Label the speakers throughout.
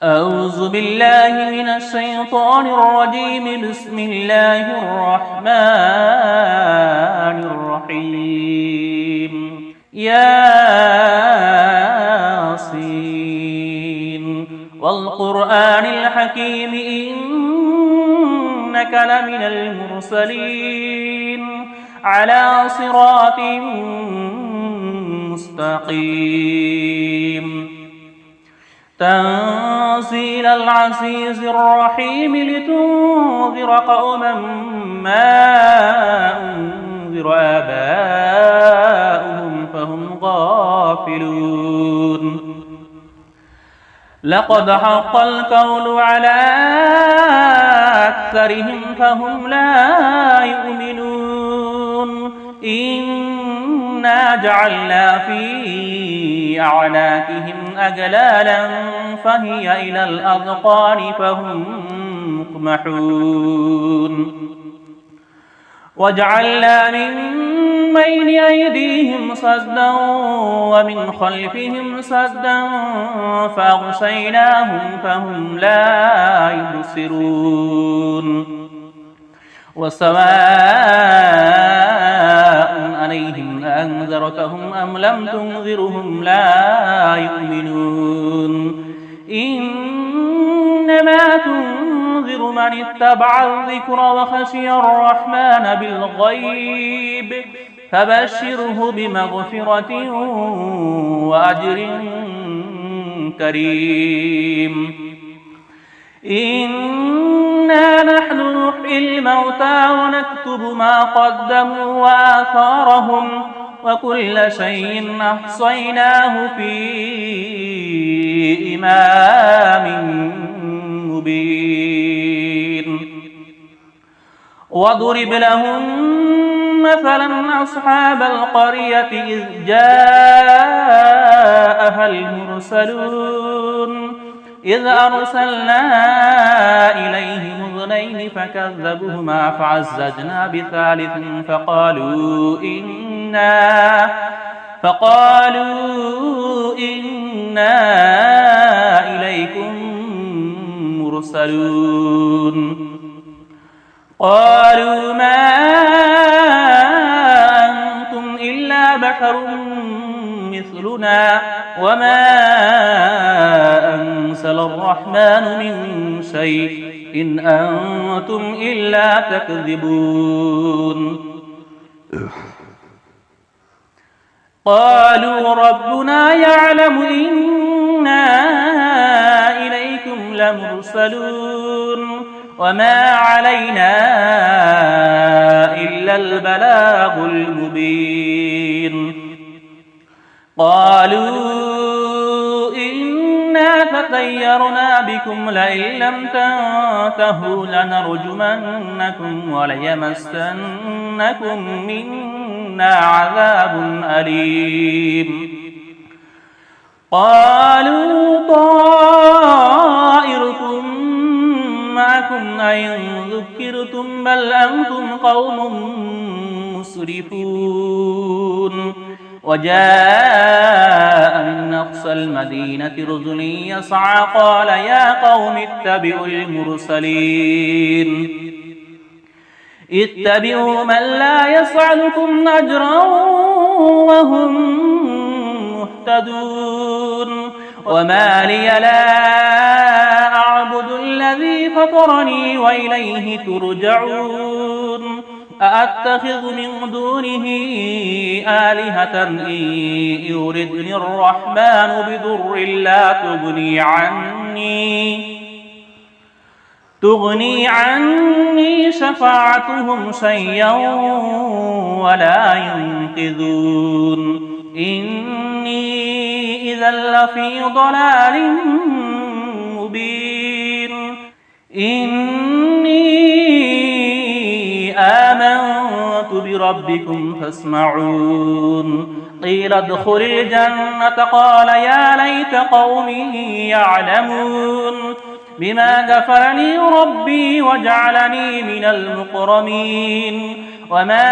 Speaker 1: أعوذ بالله من الشيطان الرجيم. بسم الله الرحمن الرحيم. ياسين والقرآن الحكيم إنك لمن المرسلين على صراط مستقيم. تنزيل العزيز الرحيم لتنذر قوما ما أنذر آباؤهم فهم غافلون. لقد حق القول على أكثرهم فهم لا يؤمنون. إنا جعلنا في أعناقهم أغلالا فهي إلى الأذقان فهم مقمحون. وجعلنا من بين أيديهم سدا ومن خلفهم سدا فأغشيناهم فهم لا يبصرون. وسواء عليهم أأنذرتهم أم لم تنذرهم لا يؤمنون. إنما تنذر من اتبع الذكر وخشي الرحمن بالغيب فبشره بمغفرة وأجر كريم. إنا نحن نحيي الموتى ونكتب ما قدموا وآثارهم وكل شيء أحصيناه في إمام مبين. واضرب لهم مثلا أصحاب القرية إذ جاءها المرسلون إذ أرسلنا إليهم اثنين فكذبوهما فعززنا بثالث فقالوا إنا إليكم مرسلون. قالوا ما أنتم إلا بشر مثلنا وما أنزل الرحمن من شيء إن أنتم إلا تكذبون. قالوا ربنا يعلم إنا إليكم لمرسلون وما علينا إلا البلاغ المبين. قالوا إنا تطيرنا بكم لئن لم تنتهوا لنرجمنكم وليمسنكم منا عذاب أليم. قالوا طائركم معكم أئن ذكرتم بل أنتم قوم مسرفون. وجاء من أقصى المدينة رجل يسعى قال يا قوم اتبعوا المرسلين اتبعوا من لا يسألكم أجرا وهم مهتدون. وما لي لا أعبد الذي فطرني وإليه ترجعون. أأتخذ من دونه آلهة إن يردني الرحمن بضر لا تغني عني شفاعتهم شيئا ولا ينقذون. إني إذا لفي ضلال مبين. إني آمنت بربكم فاسمعون. قيل ادخل الجنة قال يا ليت قومي يعلمون بما غفر لي ربي وجعلني من المكرمين. وما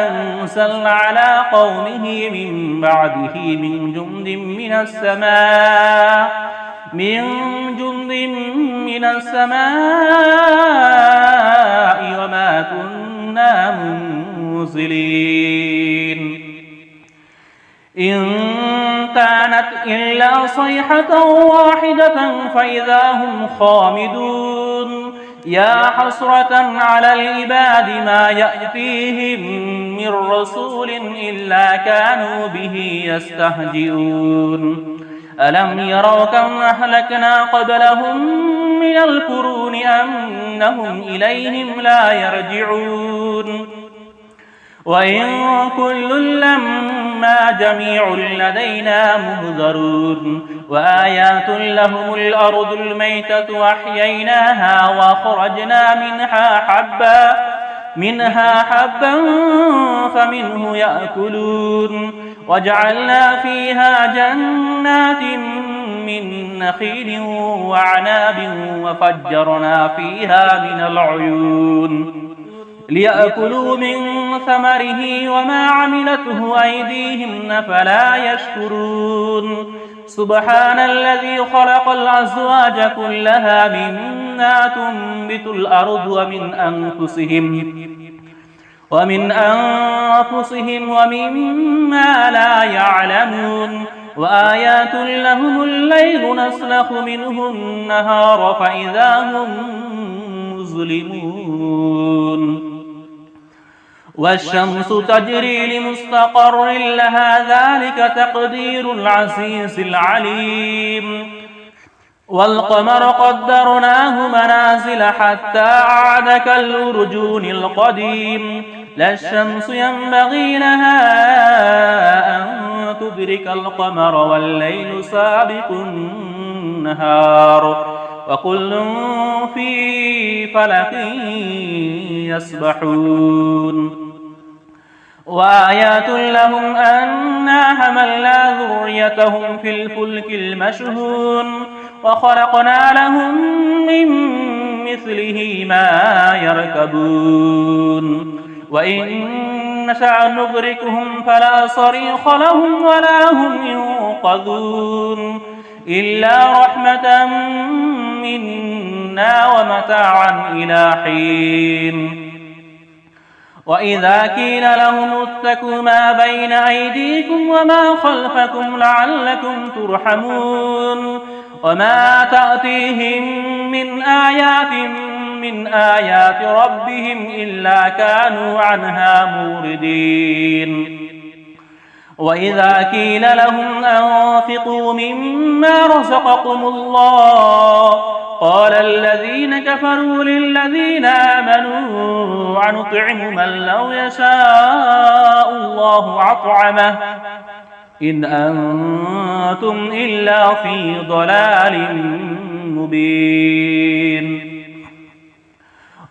Speaker 1: أنزلنا على قومه من بعده من جند من السماء من جند من السماء وما كنا منزلين إن كانت إلا صيحة واحدة فإذا هم خامدون يا حسرة على العباد ما يأتيهم من رسول إلا كانوا به يستهزئون ألم يروا كم أهلكنا قبلهم من القرون أنهم إليهم لا يرجعون وإن كل لما جميع لدينا مهذرون وآيات لهم الأرض الميتة أحييناها وأخرجنا منها حبا فمنه يأكلون وجعلنا فيها جنات من نخيل وعناب وفجرنا فيها من العيون ليأكلوا من ثمره وما عملته أيديهم فلا يشكرون سبحان الذي خلق الأزواج كلها مما تنبت الأرض ومن أنفسهم ومما لا يعلمون وآيات لهم الليل نسلخ منه النهار فإذا هم مظلمون والشمس تجري لمستقر لها ذلك تقدير العزيز العليم والقمر قدرناه منازل حتى عاد كالأرجون القديم لا الشمس ينبغي لها أن تدرك القمر والليل سابق النهار وكل في فلك يسبحون وآيات لهم أنا حملنا ذريتهم في الفلك المشحون وخلقنا لهم من مثله ما يركبون وإن نشأ نغرقهم فلا صريخ لهم ولا هم ينقذون إلا رحمة منا ومتاعا إلى حين وإذا قيل لهم اتقوا ما بين أيديكم وما خلفكم لعلكم ترحمون وما تأتيهم من آيات ربهم إلا كانوا عنها موردين وإذا قيل لهم أنفقوا مما رزقكم الله قال الذين كفروا للذين آمنوا أنطعم من لو يشاء الله أطعمه إن أنتم إلا في ضلال مبين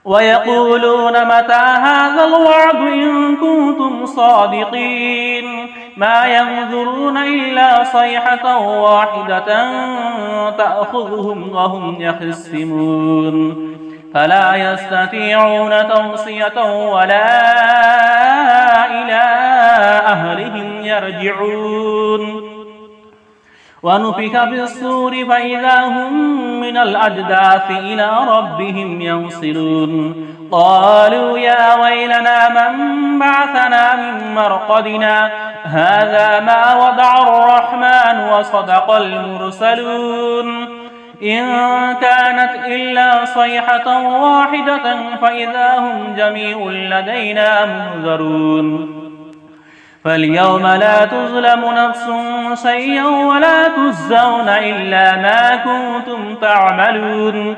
Speaker 1: ويقولون متى هذا الوعد إن كنتم صادقين ما ينظرون إلا صيحة واحدة تأخذهم وهم يخصمون فلا يستطيعون توصية ولا إلى أهلهم يرجعون ونفخ بالصور فإذا هم من الأجداث إلى ربهم ينصرون قالوا يا ويلنا من بعثنا من مرقدنا هذا ما وضع الرحمن وصدق المرسلون إن كانت إلا صيحة واحدة فإذا هم جميع لدينا منذرون فاليوم لا تظلم نفس شيئا ولا تجزون إلا ما كنتم تعملون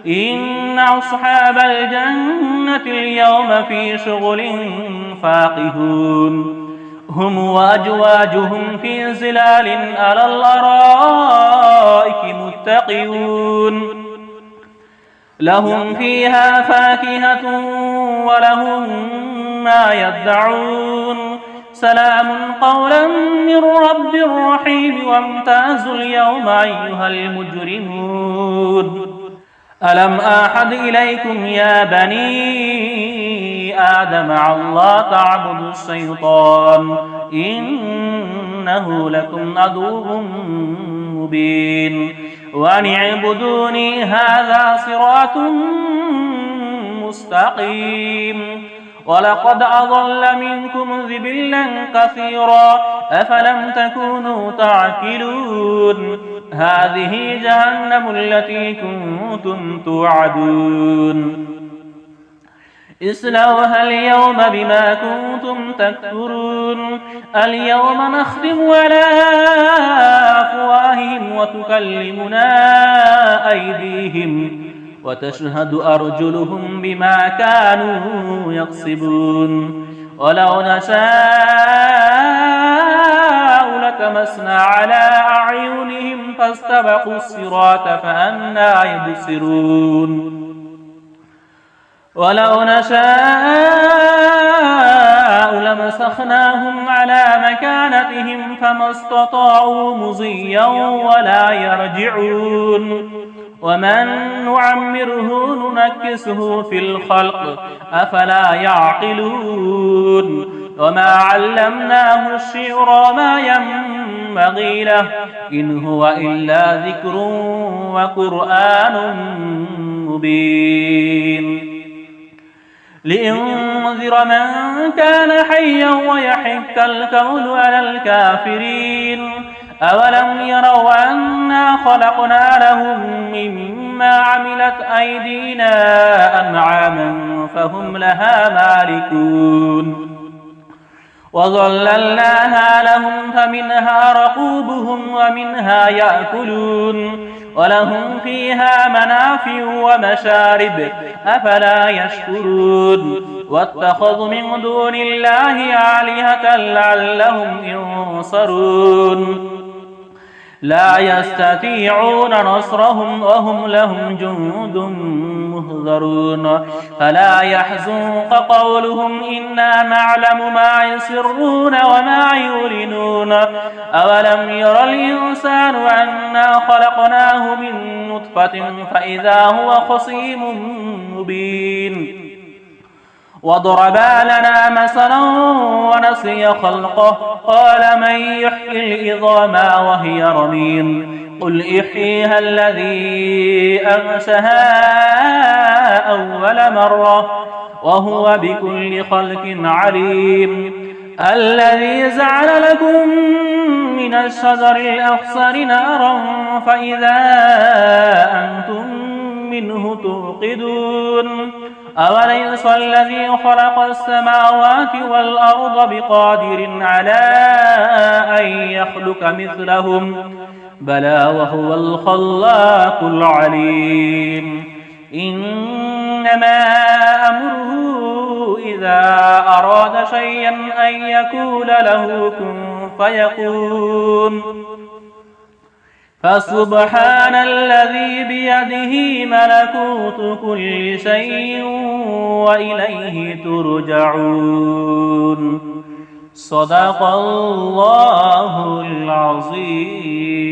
Speaker 1: إن أصحاب الجنة اليوم في شغل فاقهون هم وأزواجهم في ظلال على الأرائك متقون لهم فيها فاكهة ولهم ما يدعون سلام قولا من رب رحيم وامتازوا اليوم أيها المجرمون ألم أعهد إليكم يا بني آدم الله تعبدوا الشيطان إنه لكم عدو مبين وأن اعبدوني هذا صراط مستقيم ولقد أضل منكم ذبلا كثيرا أفلم تكونوا تعقلون هذه جهنم التي كنتم توعدون اصلوها اليوم بما كنتم تكفرون اليوم نختم على أفواههم وتكلمنا أيديهم وتشهد أرجلهم بما كانوا يكسبون ولو نشاء لتمسنا على أعينهم فاستبقوا الصراط فأنى يبصرون ولو نشاء لمسخناهم على مكانتهم فما استطاعوا مضيا ولا يرجعون ومن نعمره ننكسه في الخلق أفلا يعقلون وما علمناه الشعر ما ينبغي له إن هو إلا ذكر وقرآن مبين لينذر من كان حيا ويحق القول على الكافرين أولم يروا أنا خلقنا لهم مما عملت أيدينا أنعاما فهم لها مالكون وظللناها لهم فمنها ركوبهم ومنها يأكلون ولهم فيها منافع ومشارب أفلا يشكرون واتخذوا من دون الله آلهة لعلهم ينصرون لا يستطيعون نصرهم وهم لهم جند مهضرون فلا يحزنك قولهم إنا نعلم ما يسرون وما يعلنون أولم ير الإنسان أنا خلقناه من نطفة فإذا هو خصيم مبين وضرب لنا مثلا ونسي خلقه قال من يحيي العظام وهي رميم قل احييها الذي أنشأها أول مرة وهو بكل خلق عليم الذي جعل لكم من الشجر الأخضر نارا فإذا أنتم منه توقدون أوليس الذي خلق السماوات والأرض بقادر على أن يخلق مثلهم بلى وهو الخلاق العليم إنما أمره إذا أراد شيئا أن يقول له كن فيكون فسبحان الذي بيده ملكوت كل شيء وإليه ترجعون صدق الله العظيم.